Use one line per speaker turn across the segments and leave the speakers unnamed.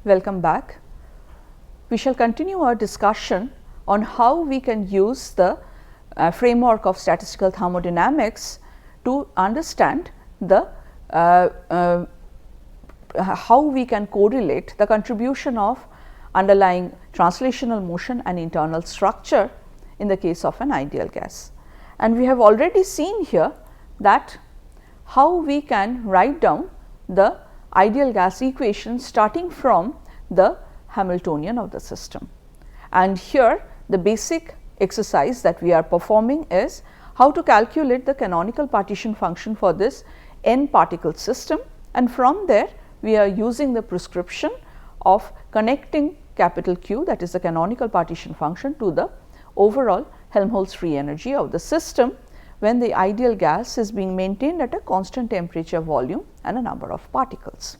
welcome back. We shall continue our discussion on how we can use the framework of statistical thermodynamics to understand the how we can correlate the contribution of underlying translational motion and internal structure in the case of an ideal gas. And we have already seen here that how we can write down the ideal gas equation starting from the Hamiltonian of the system. And here the basic exercise that we are performing is how to calculate the canonical partition function for this n particle system, and from there we are using the prescription of connecting capital Q, that is the canonical partition function, to the overall Helmholtz free energy of the system when the ideal gas is being maintained at a constant temperature, volume and a number of particles.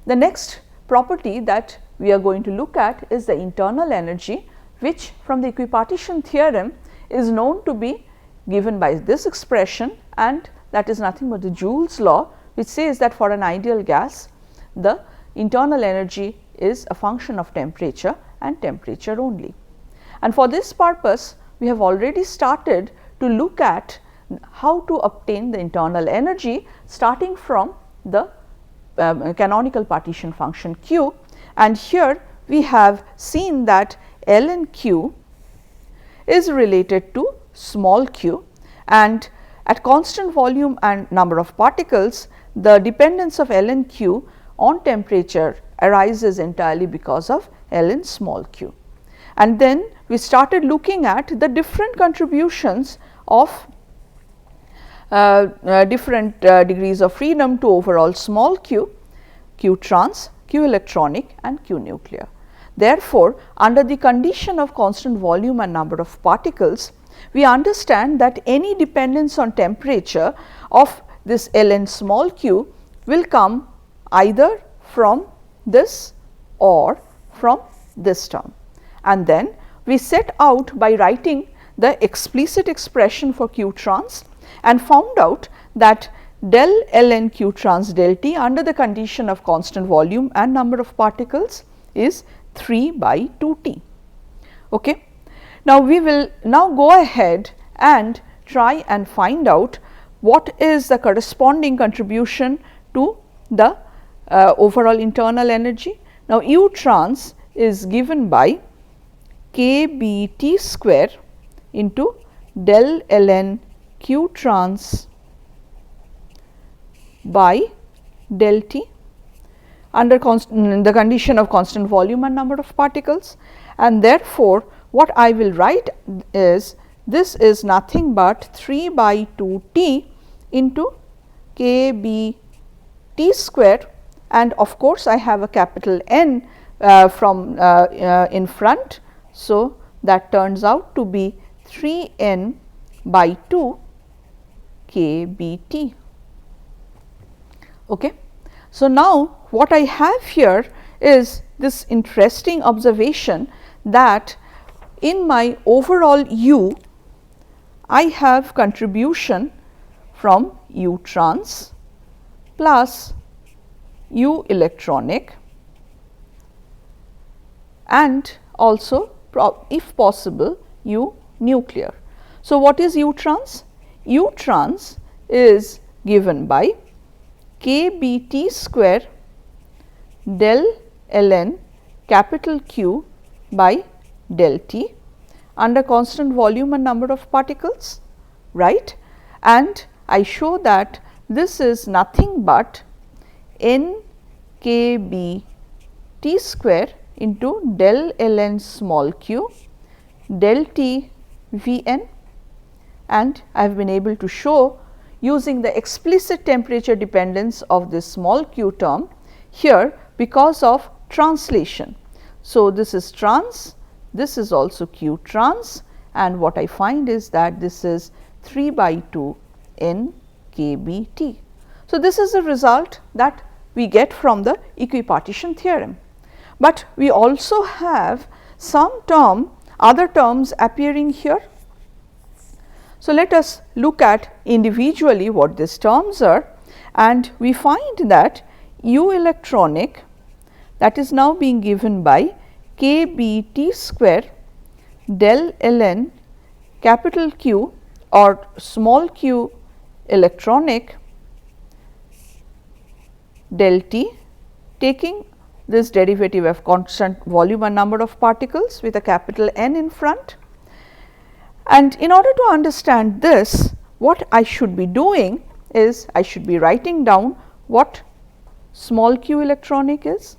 The next property that we are going to look at is the internal energy, which from the equipartition theorem is known to be given by this expression, and that is nothing but the Joule's law, which says that for an ideal gas the internal energy is a function of temperature and temperature only. And for this purpose we have already started to look at how to obtain the internal energy starting from the canonical partition function Q, and here we have seen that ln Q is related to small q, and at constant volume and number of particles the dependence of ln Q on temperature arises entirely because of ln small q. And then we started looking at the different contributions of different degrees of freedom to overall small q, q trans, q electronic and q nuclear. Therefore, under the condition of constant volume and number of particles, we understand that any dependence on temperature of this ln small q will come either from this or from this term. And then we set out by writing the explicit expression for q trans and found out that del ln q trans del t under the condition of constant volume and number of particles is 3 by 2t. Okay. Now, we will now go ahead and try and find out what is the corresponding contribution to the overall internal energy. Now, U trans is given by kBt square into del ln q trans by del t under the condition of constant volume and number of particles, and therefore, what I will write is this is nothing but 3 by 2 t into kBt square, and of course, I have a capital N from in front. So, that turns out to be 3 n by 2 kBt. Okay. So, now what I have here is this interesting observation that in my overall U, I have contribution from U trans plus U electronic and also if possible U nuclear. So, what is U trans? U trans is given by kBt square del ln capital Q by del t under constant volume and number of particles, right, and I show that this is nothing but n kBt square into del ln small q del t V n, and I have been able to show using the explicit temperature dependence of this small q term here because of translation. So, this is trans, this is also q trans, and what I find is that this is 3 by 2 n kBt. So, this is the result that we get from the equipartition theorem, but we also have some other terms appearing here. So, let us look at individually what these terms are, and we find that U electronic that is now being given by kBt square del ln capital Q or small q electronic del T, taking this derivative of constant volume and number of particles with a capital N in front. And in order to understand this, what I should be doing is I should be writing down what small q electronic is.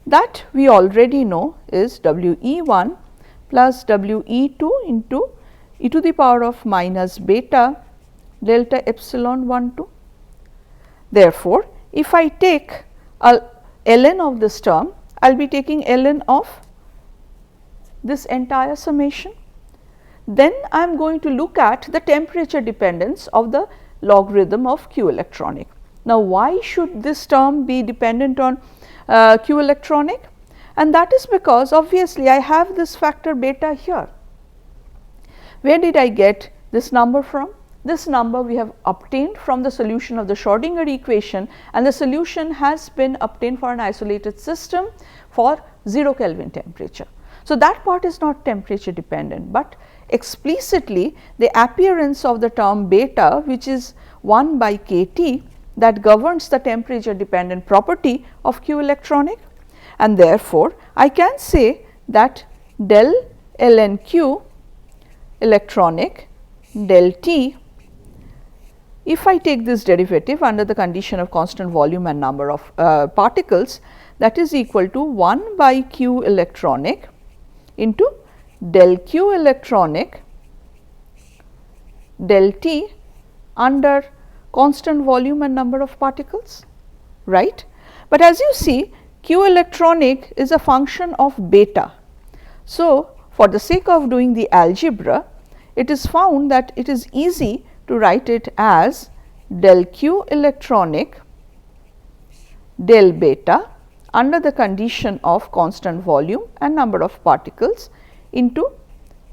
That we already know is WE1 plus WE2 into e to the power of minus beta delta epsilon 1 2. Therefore, if I take a ln of this term, I will be taking ln of this entire summation. Then I am going to look at the temperature dependence of the logarithm of q electronic. Now, why should this term be dependent on q electronic? And that is because obviously I have this factor beta here. Where did I get this number from? This number we have obtained from the solution of the Schrodinger equation, and the solution has been obtained for an isolated system for 0 Kelvin temperature. So, that part is not temperature dependent, but explicitly the appearance of the term beta, which is 1 by kT, that governs the temperature dependent property of q electronic, and therefore, I can say that del ln q electronic del T, if I take this derivative under the condition of constant volume and number of particles, that is equal to 1 by q electronic into del q electronic del T under constant volume and number of particles, right. But as you see, q electronic is a function of beta. So, for the sake of doing the algebra, it is found that it is easy to write it as del q electronic del beta under the condition of constant volume and number of particles into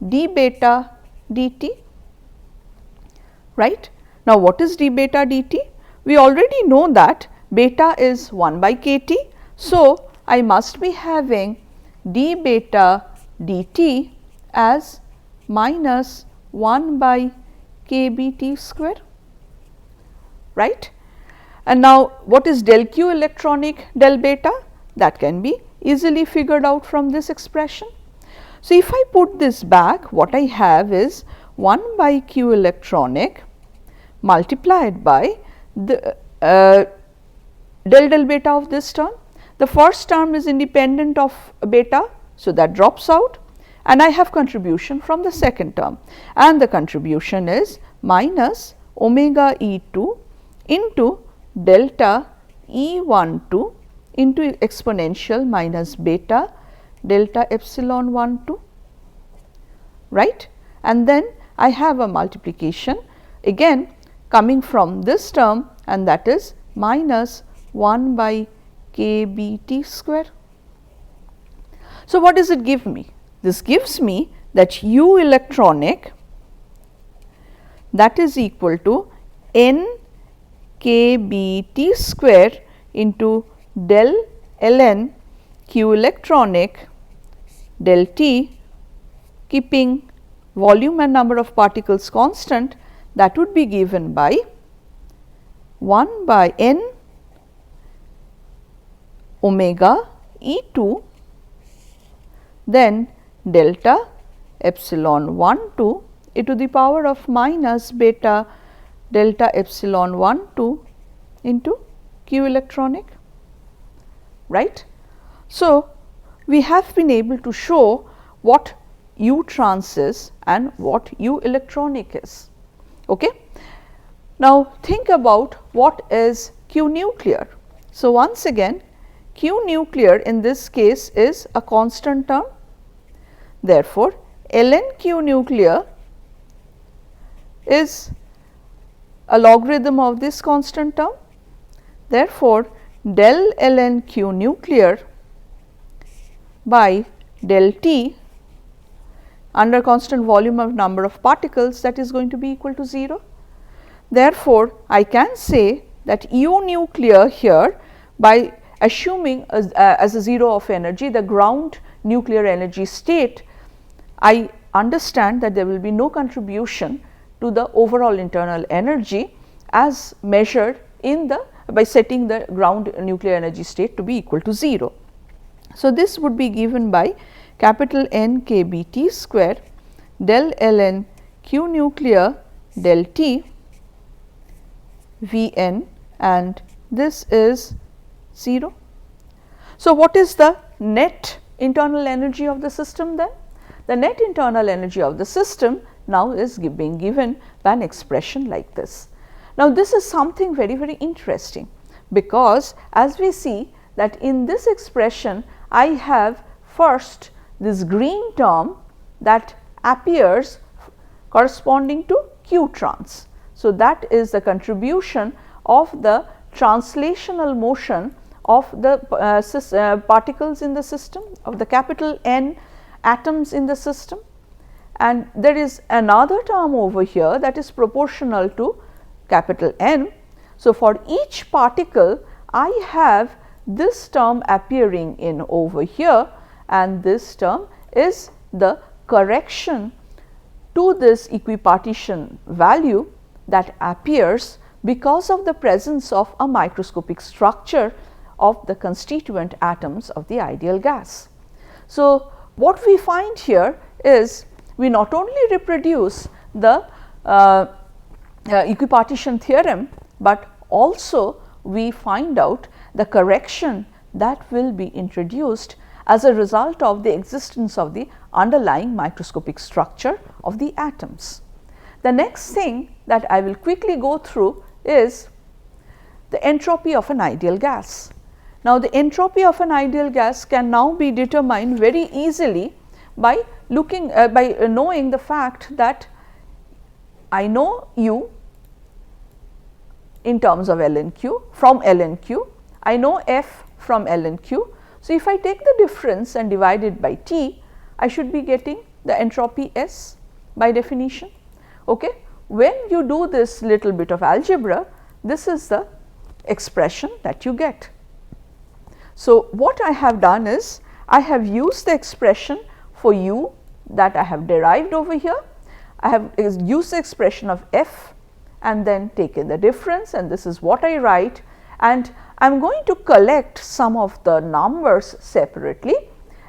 d beta dt, right. Now, what is d beta dt? We already know that beta is 1 by kT. So, I must be having d beta dt as minus 1 by kBt square, right. And now, what is del q electronic del beta? That can be easily figured out from this expression. So, if I put this back, what I have is 1 by q electronic multiplied by the del beta of this term. The first term is independent of beta, so that drops out, and I have contribution from the second term, and the contribution is minus omega E2 into delta E12 into exponential minus beta delta epsilon 1 2, right. And then I have a multiplication again coming from this term, and that is minus 1 by kBt square. So, what does it give me? This gives me that u electronic, that is equal to n kBt square into del ln q electronic del T, keeping volume and number of particles constant, that would be given by 1 by n omega E2, then delta epsilon 1 2 e to the power of minus beta delta epsilon 1 2 into q electronic, right. So, we have been able to show what u trans is and what u electronic is. Okay. Now, think about what is q nuclear. So, once again q nuclear in this case is a constant term. Therefore, ln q nuclear is a logarithm of this constant term. Therefore, del ln q nuclear by del T under constant volume of number of particles, that is going to be equal to 0. Therefore, I can say that u nuclear here by assuming as a 0 of energy the ground nuclear energy state, I understand that there will be no contribution to the overall internal energy as measured in the by setting the ground nuclear energy state to be equal to 0. So, this would be given by capital N K B T square del ln Q nuclear del T V n, and this is 0. So, what is the net internal energy of the system then? The net internal energy of the system now is being given by an expression like this. Now, this is something very, very interesting, because as we see that in this expression I have first this green term that appears corresponding to Q trans. So, that is the contribution of the translational motion of the particles in the system, of the capital N atoms in the system, and there is another term over here that is proportional to capital N. So, for each particle I have this term appearing in over here, and this term is the correction to this equipartition value that appears because of the presence of a microscopic structure of the constituent atoms of the ideal gas. So, what we find here is we not only reproduce the equipartition theorem, but also we find out the correction that will be introduced as a result of the existence of the underlying microscopic structure of the atoms. The next thing that I will quickly go through is the entropy of an ideal gas. Now, the entropy of an ideal gas can now be determined very easily by looking by knowing the fact that I know U in terms of ln Q from ln Q, I know F from ln Q. So, if I take the difference and divide it by T, I should be getting the entropy S by definition. Okay. When you do this little bit of algebra, this is the expression that you get. So, what I have done is I have used the expression for U that I have derived over here. I have used the expression of F and then taken the difference, and this is what I write, and I am going to collect some of the numbers separately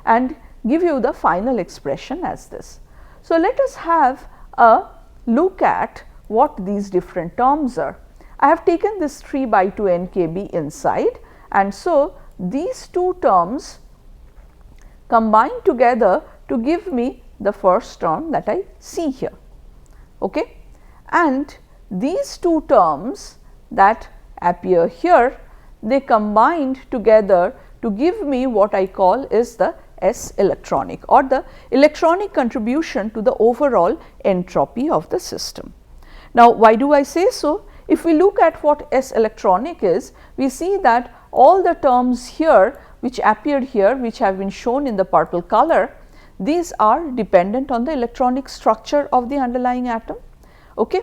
and give you the final expression as this. So, let us have a look at what these different terms are. I have taken this 3 by 2 NKB inside, and so these two terms combine together to give me the first term that I see here. Okay? And these two terms that appear here, they combined together to give me what I call is the S electronic, or the electronic contribution to the overall entropy of the system. Now, why do I say so? If we look at what S electronic is, we see that all the terms here which appeared here, which have been shown in the purple color, these are dependent on the electronic structure of the underlying atom. Okay.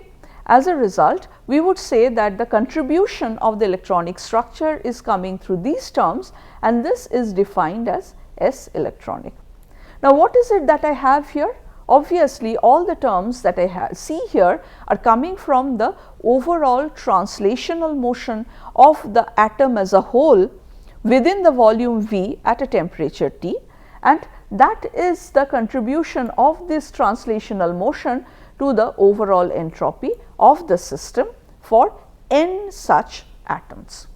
As a result, we would say that the contribution of the electronic structure is coming through these terms, and this is defined as S electronic. Now, what is it that I have here? Obviously, all the terms that I see here are coming from the overall translational motion of the atom as a whole within the volume V at a temperature T, and that is the contribution of this translational motion to the overall entropy of the system for n such atoms.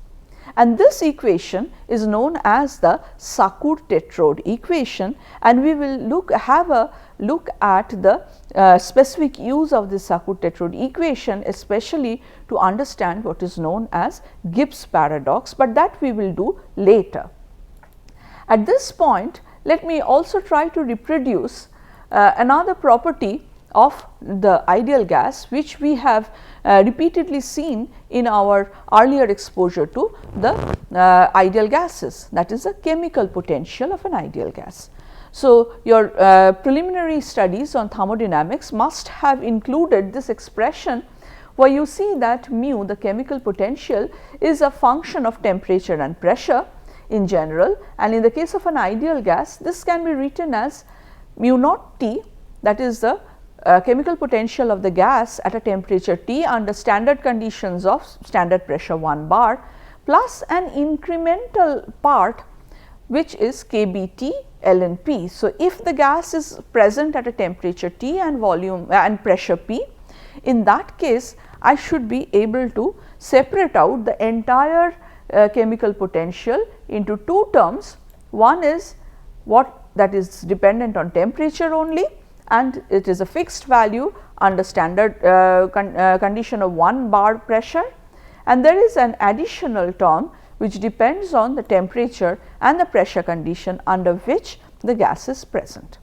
And this equation is known as the Sackur-Tetrode equation, and we will have a look at the specific use of this Sackur-Tetrode equation, especially to understand what is known as Gibbs paradox, but that we will do later. At this point, let me also try to reproduce another property of the ideal gas, which we have repeatedly seen in our earlier exposure to the ideal gases, that is the chemical potential of an ideal gas. So, your preliminary studies on thermodynamics must have included this expression where you see that mu, the chemical potential, is a function of temperature and pressure. in general, and in the case of an ideal gas, this can be written as mu naught T, that is the chemical potential of the gas at a temperature T under standard conditions of standard pressure 1 bar, plus an incremental part which is kBT ln P. So, if the gas is present at a temperature T and volume and pressure P, in that case I should be able to separate out the entire chemical potential into two terms. One is what that is dependent on temperature only, and it is a fixed value under standard condition of 1 bar pressure, and there is an additional term which depends on the temperature and the pressure condition under which the gas is present.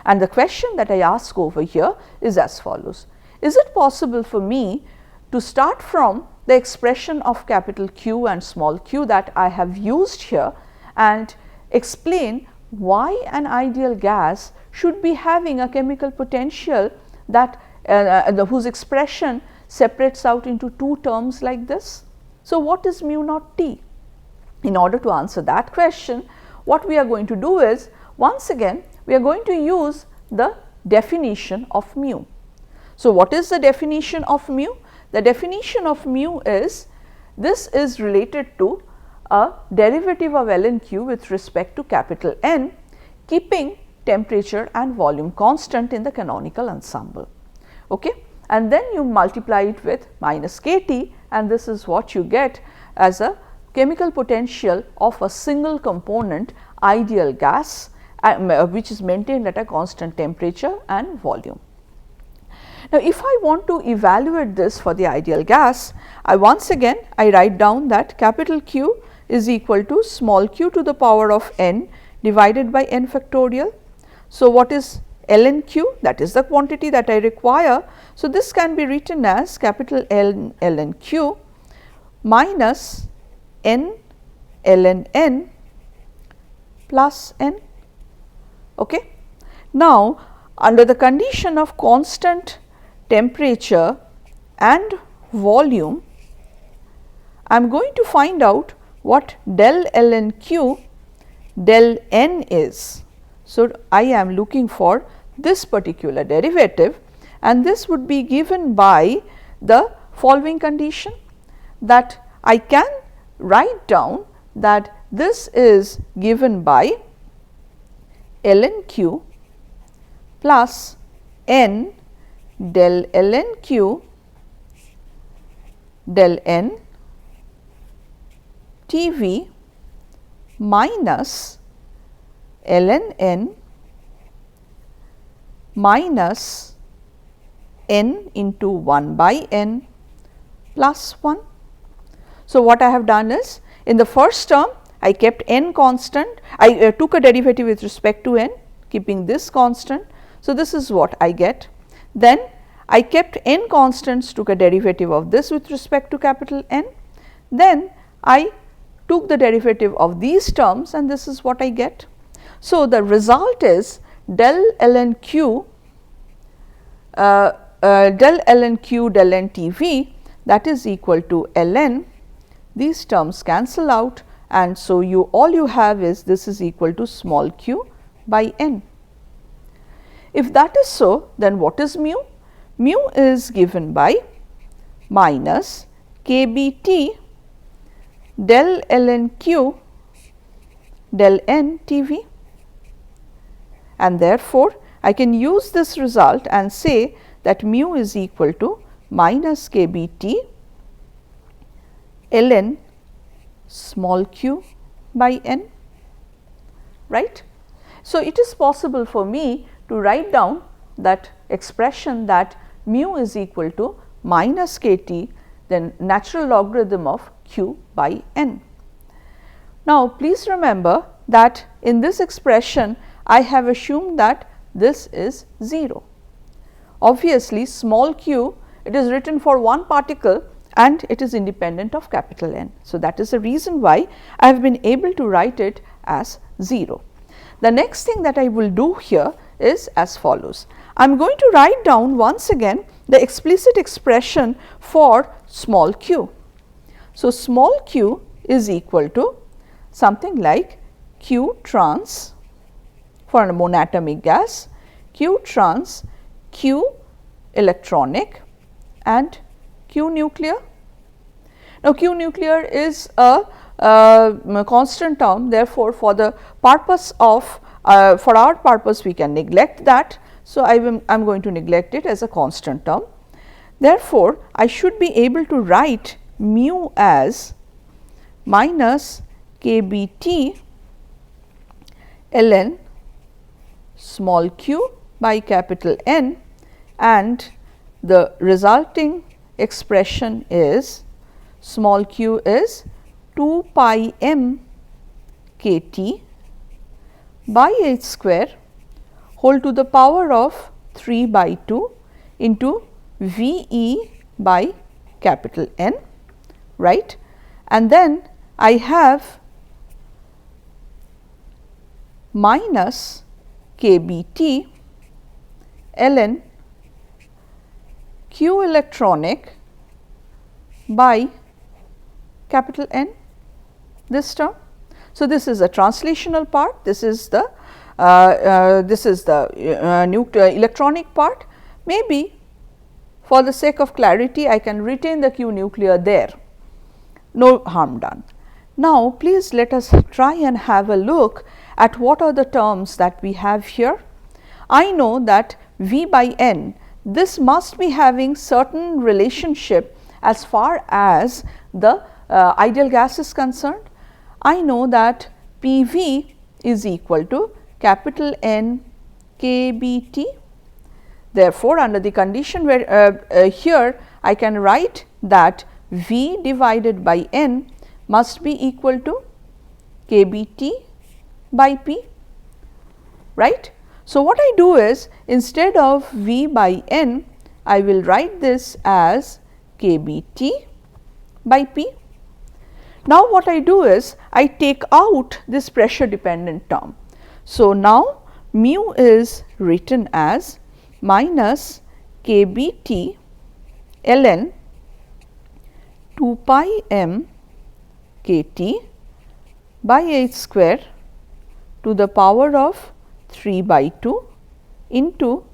And the question that I ask over here is as follows: is it possible for me to start from the expression of capital Q and small q that I have used here and explain why an ideal gas should be having a chemical potential that whose expression separates out into two terms like this? So, what is mu naught T? In order to answer that question, what we are going to do is, once again we are going to use the definition of mu. So, what is the definition of mu? The definition of mu is, this is related to a derivative of ln Q with respect to capital N, keeping temperature and volume constant in the canonical ensemble. Okay? And then you multiply it with minus kT, and this is what you get as a chemical potential of a single component ideal gas which is maintained at a constant temperature and volume. Now, if I want to evaluate this for the ideal gas, I write down that capital Q is equal to small q to the power of n divided by n factorial. So, what is ln Q? That is the quantity that I require. So, this can be written as capital L ln Q minus n ln n plus n. Okay. Now, under the condition of constant temperature and volume, I am going to find out what del ln Q del n is. So, I am looking for this particular derivative, and this would be given by the following condition, that I can write down that this is given by ln Q plus n del ln Q del n Tv minus ln n minus n into 1 by n plus 1. So, what I have done is, in the first term I kept n constant, I took a derivative with respect to n, keeping this constant. So, this is what I get. Then I kept n constants, took a derivative of this with respect to capital N. Then I took the derivative of these terms, and this is what I get. So, the result is del ln Q del n Tv, that is equal to ln, these terms cancel out, and so all you have is this is equal to small q by n. If that is so, then what is mu? Mu is given by minus kBT del ln Q del n Tv, and therefore, I can use this result and say that mu is equal to minus kBT ln small q by n, right. So, it is possible for me to write down that expression that mu is equal to minus kT, then natural logarithm of q by n. Now, please remember that in this expression I have assumed that this is 0. Obviously, small q, it is written for one particle and it is independent of capital N. So, that is the reason why I have been able to write it as 0. The next thing that I will do here is as follows. I am going to write down once again the explicit expression for small q. So, small q is equal to something like Q trans for a monatomic gas, Q trans, Q electronic and Q nuclear. Now, Q nuclear is a constant term, therefore, for the purpose of for our purpose we can neglect that. So, I am going to neglect it as a constant term. Therefore, I should be able to write mu as minus kBt ln small q by capital N, and the resulting expression is small q is 2 pi m kT by h square whole to the power of 3 by 2 into V e by capital N, right. And then I have minus kBt ln Q electronic by capital N, this term. So, this is a translational part, this is the electronic part. Maybe for the sake of clarity I can retain the Q nuclear there, no harm done. Now, please let us try and have a look at what are the terms that we have here. I know that V by N, this must be having certain relationship as far as the ideal gas is concerned. I know that P v is equal to capital N kBt. Therefore, under the condition where here I can write that V divided by N must be equal to kBt by P, right. So, what I do is instead of V by N, I will write this as kBt by P. Now, what I do is I take out this pressure dependent term. So, now mu is written as minus kBt ln 2 pi m kT by h square to the power of 3 by 2 into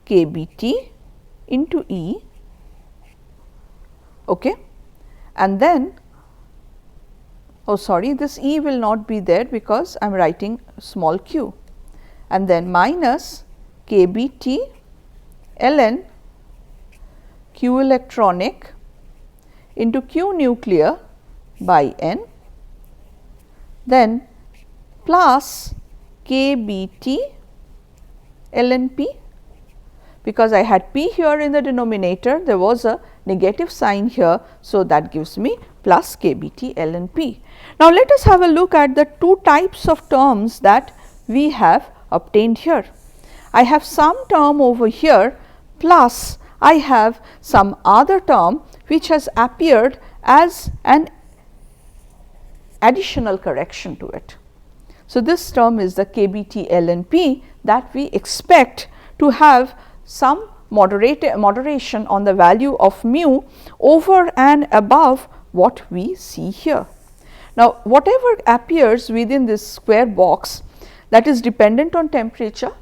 kBt into E, okay. And then this E will not be there because I am writing small q, and then minus kBt ln Q electronic into Q nuclear by N, then plus kBt ln P. Because I had P here in the denominator, there was a negative sign here. So, that gives me plus kBt ln P. Now, let us have a look at the two types of terms that we have obtained here. I have some term over here, plus I have some other term which has appeared as an additional correction to it. So, this term is the kBt ln P that we expect to have some moderation on the value of mu over and above what we see here. Now, whatever appears within this square box, that is dependent on temperature,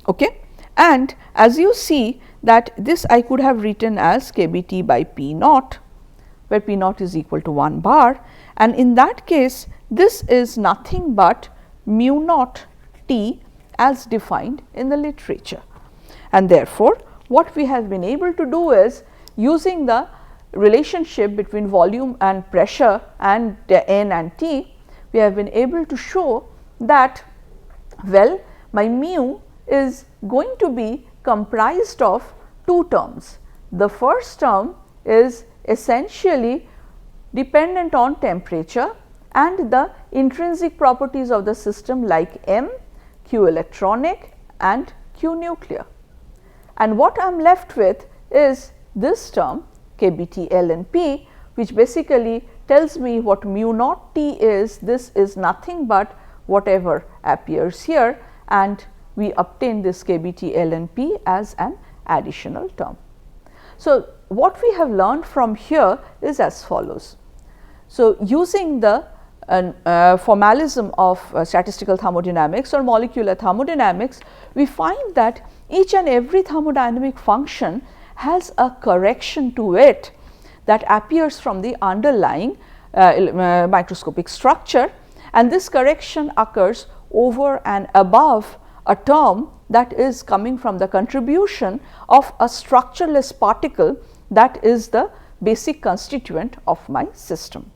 okay. And as you see that this I could have written as kBt by P naught, where P naught is equal to 1 bar, and in that case this is nothing but mu naught T as defined in the literature. And therefore, what we have been able to do is, using the relationship between volume and pressure and N and T, we have been able to show that, well, my mu is going to be comprised of two terms. The first term is essentially dependent on temperature and the intrinsic properties of the system like M, Q electronic and Q nuclear. And what I am left with is this term kBt ln P, which basically tells me what mu naught T is. This is nothing but whatever appears here, and we obtain this kBt ln P as an additional term. So, what we have learned from here is as follows. So, using the formalism of statistical thermodynamics or molecular thermodynamics, we find that each and every thermodynamic function has a correction to it that appears from the underlying microscopic structure, and this correction occurs over and above a term that is coming from the contribution of a structureless particle that is the basic constituent of my system.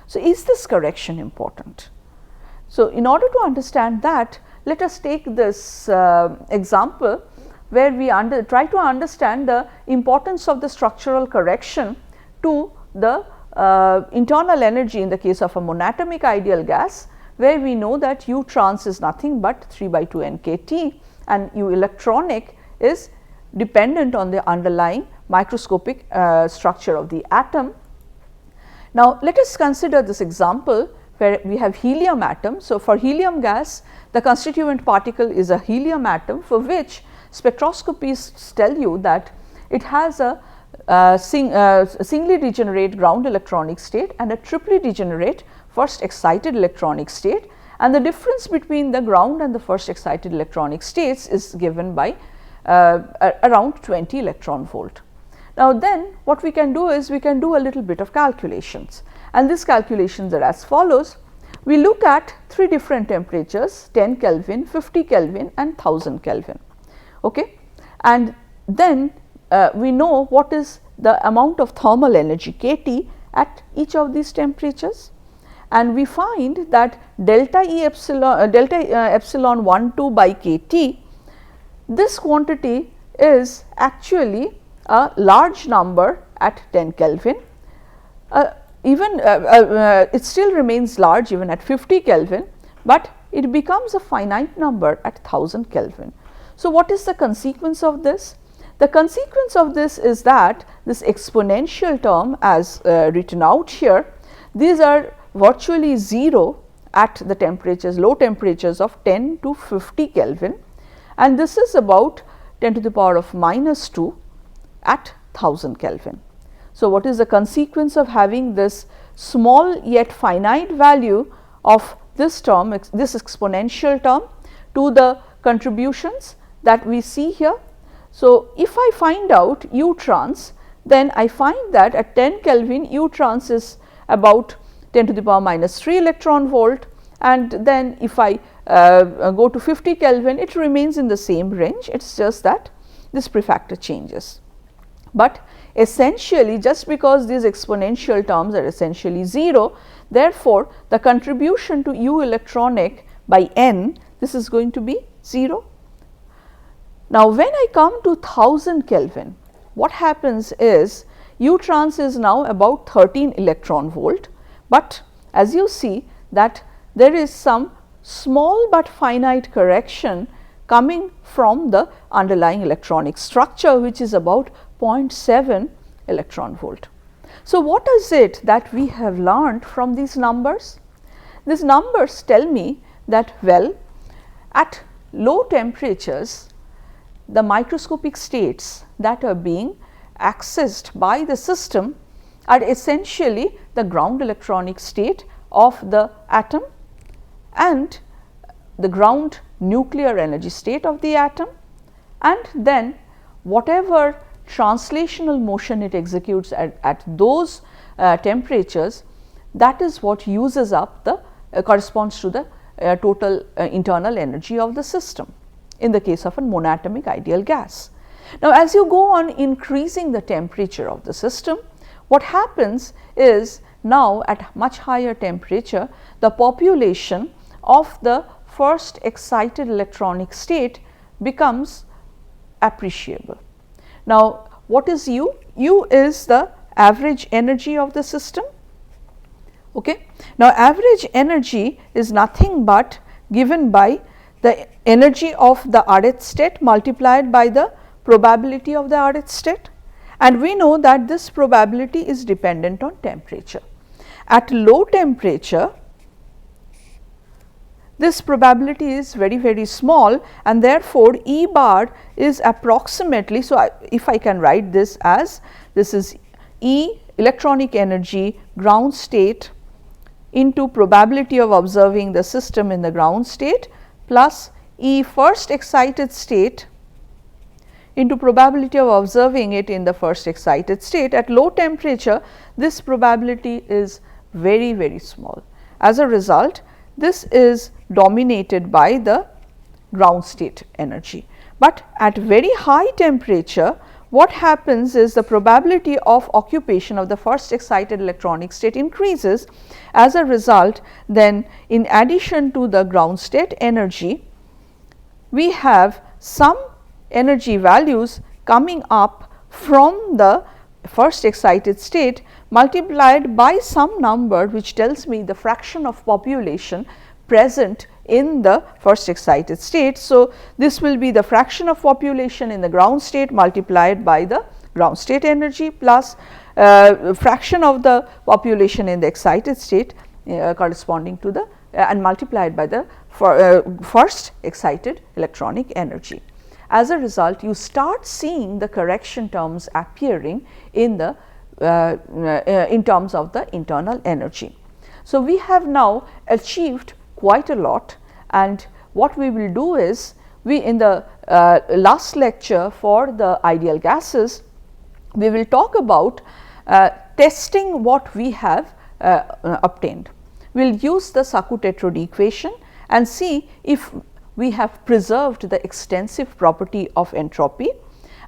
So, is this correction important? So, in order to understand that, let us take this example where we try to understand the importance of the structural correction to the internal energy in the case of a monatomic ideal gas, where we know that U trans is nothing but 3/2 nkt and U electronic is dependent on the underlying microscopic structure of the atom. Now, let us consider this example where we have helium atom. So, for helium gas, the constituent particle is a helium atom, for which spectroscopists tell you that it has a singly degenerate ground electronic state and a triply degenerate first excited electronic state, and the difference between the ground and the first excited electronic states is given by around 20 electron volt. Now, then what we can do is we can do a little bit of calculations, and these calculations are as follows. We look at 3 different temperatures, 10 Kelvin, 50 Kelvin and 1000 Kelvin, okay? And then we know what is the amount of thermal energy kT at each of these temperatures, and we find that delta epsilon 1 2 by kT, this quantity is actually a large number at 10 Kelvin, it still remains large even at 50 Kelvin, but it becomes a finite number at 1000 Kelvin. So, what is the consequence of this? The consequence of this is that this exponential term as written out here, these are virtually 0 at the temperatures, low temperatures of 10 to 50 Kelvin, and this is about 10 to the power of minus 2 at 1000 Kelvin. So, what is the consequence of having this small yet finite value of this term, this exponential term, to the contributions that we see here? So, if I find out U trans, then I find that at 10 Kelvin U trans is about 10 to the power minus 3 electron volt, and then if I go to 50 Kelvin, it remains in the same range, it is just that this prefactor changes. But essentially, just because these exponential terms are essentially 0, therefore, the contribution to U electronic by n, this is going to be 0. Now, when I come to 1000 Kelvin, what happens is U trans is now about 13 electron volt, but as you see that there is some small but finite correction coming from the underlying electronic structure, which is about 0.7 electron volt. So, what is it that we have learned from these numbers? These numbers tell me that, well, at low temperatures, the microscopic states that are being accessed by the system are essentially the ground electronic state of the atom and the ground nuclear energy state of the atom, and then whatever translational motion it executes at those temperatures, that is what uses up the corresponds to the total internal energy of the system in the case of a monatomic ideal gas. Now, as you go on increasing the temperature of the system, what happens is now at much higher temperature, the population of the first excited electronic state becomes appreciable. Now, what is U? U is the average energy of the system. Okay. Now, average energy is nothing but given by the energy of the Rth state multiplied by the probability of the Rth state, and we know that this probability is dependent on temperature. At low temperature, this probability is very small, and therefore, E bar is approximately, so if I can write this as, this is E electronic energy ground state into probability of observing the system in the ground state plus E first excited state into probability of observing it in the first excited state. At low temperature, this probability is very, very small. As a result, this is dominated by the ground state energy. But at very high temperature, what happens is the probability of occupation of the first excited electronic state increases. As a result, then in addition to the ground state energy, we have some energy values coming up from the first excited state multiplied by some number which tells me the fraction of population present in the first excited state. So, this will be the fraction of population in the ground state multiplied by the ground state energy plus fraction of the population in the excited state corresponding to the and multiplied by the first excited electronic energy. As a result, you start seeing the correction terms appearing in the in terms of the internal energy. So, we have now achieved quite a lot, and what we will do is, we in the last lecture for the ideal gases, we will talk about testing what we have obtained. We will use the Sackur-Tetrode equation and see if we have preserved the extensive property of entropy,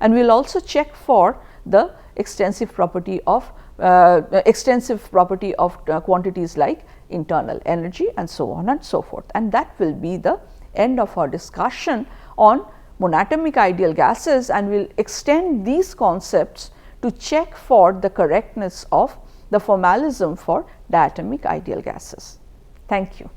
and we will also check for the extensive property of quantities like internal energy and so on and so forth. And that will be the end of our discussion on monatomic ideal gases, and we will extend these concepts to check for the correctness of the formalism for diatomic ideal gases. Thank you.